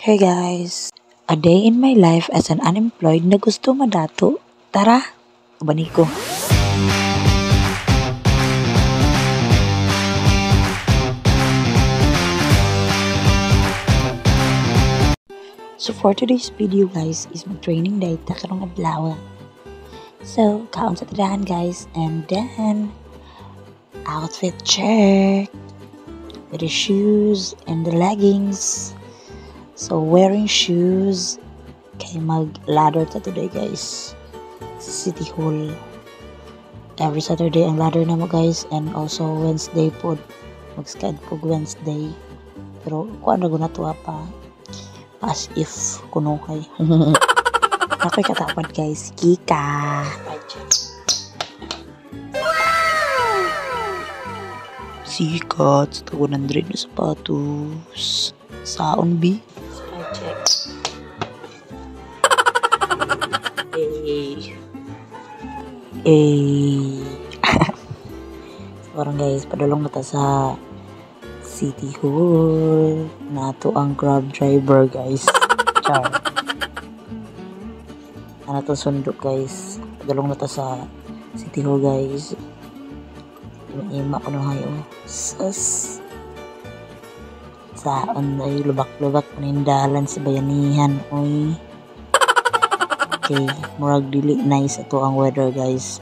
Hey guys, a day in my life as an unemployed na gusto madato. Tara, bani ko. So for today's video guys is mag-training day ta karong adlaw. So, kaon sa tirahan guys, and then outfit check with the shoes and the leggings. So wearing shoes kay mag-ladder ta today guys sa City Hall. Every Saturday ang ladder na mo guys, and also Wednesday po mag-sked po Wednesday. Pero kuan ra na to pa as if kuno kay ako'y katapad guys, Kika. Sikat, 100 na sapatos. Saon B? Check. Sekarang guys, padulong mata sa City Hall. Nato ang Grab driver guys. Char. Nato sundok guys. Padulong mata sa City Hall guys. Ima ko na kayo. Sus. Saan ay lubak-lubak panindalan sa bayanihan. Oy. Okay, murag dili nice ato ang weather guys.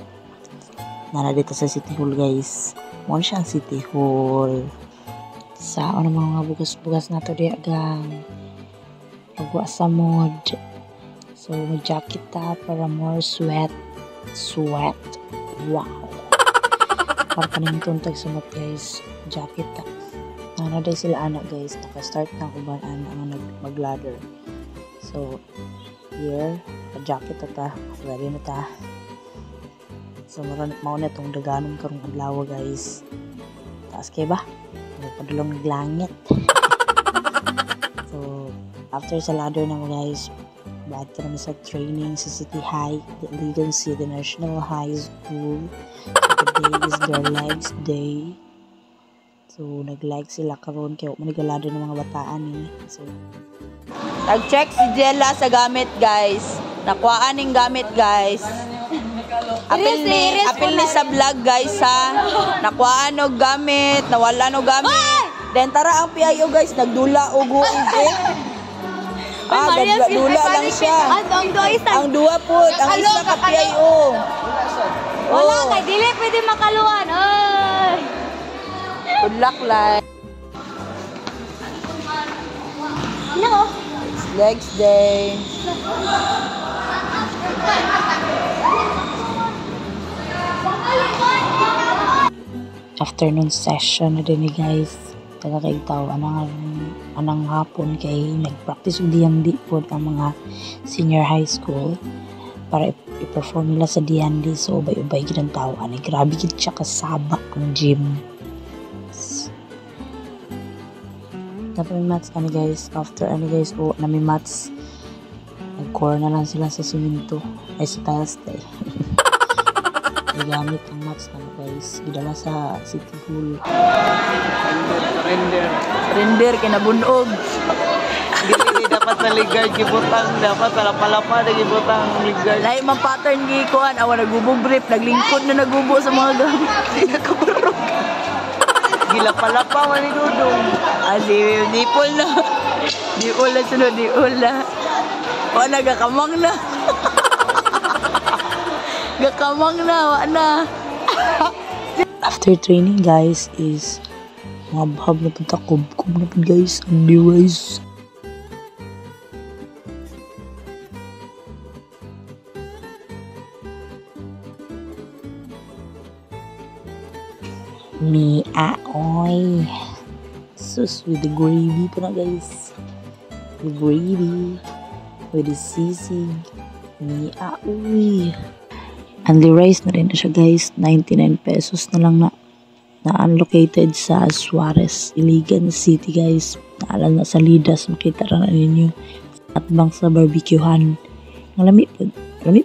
Nara dito sa City Hall guys. Mo siyang City Hall. Saan ang mga bugas-bugas nato diya gang. Pagwa sa mod. So may jacket ta para more sweat. Wow. Para kaning tuntag sumot guys. Jacket ta. Nanaday sila anak guys. Naka-start na kuban anak ang mag-ladder. So here, jacket ta. Ready na ta. So mauna itong daganong karong adlaw guys. Taas kay ba? Padulong naglangit. So after sa ladder na mo guys, ba't ka naman sa training sa City High, the Legal City National High School. So today is their legs day. So nag-like sila karon kaya manigalado ng mga bataan eh. So nag-check si Jella sa gamit guys. Nakuhaan ning gamit guys. Apil ni sa vlog guys ha. Nakuhaan og gamit, nawala og gamit. Then tara ang PIO guys, nagdula og uig. Dula lang siya. Ang duwa po, ang isa ka PIO. Wala kay dili pwede makaluan. Oy. Good luck lang. No. It's legs day. afternoon session na din guys. Taga kay tao anang hapon kay nag-practice og DMD po ang mga senior high school para i-perform nila sa DMD. So ubay-ubay gid ang tao ani. Grabe gid siya kasaba ang gym. Tapos maths ano guys, after ano guys na may maths, nag-core na lang sila sa simento ay sa tiles day. Gamit ang maths na guys, gidala sa City Hall. Render kinabunog. Dili dapat sa ligard gibutang, dapat sa lapalapa na gibutang ligard. Lahi man pattern gi kuan, awa nagubog brief, naglingkod na nagubo sa mga gamit. Nakaburog. Gilapalapa man ni Dudong. Dipol na. Dipol na sunod, dipol na. O nagakamang na. Gakamang na, wa na. After training guys is mabhab na punta kubkub na po guys ang device. Oy. Sus with the gravy pa na guys. The gravy with the sisig. Oy. And the rice na rin na siya guys, 99 pesos na lang na unlocated sa Suarez, Iligan City guys. Naalala na sa Lidas, makita rin na ninyo. At bang sa barbecuehan. Lami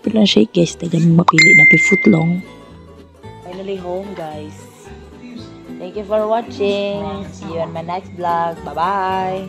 po na shake guys, tagang mapili na footlong. Finally home guys. Thank you for watching. See you on my next vlog. Bye-bye.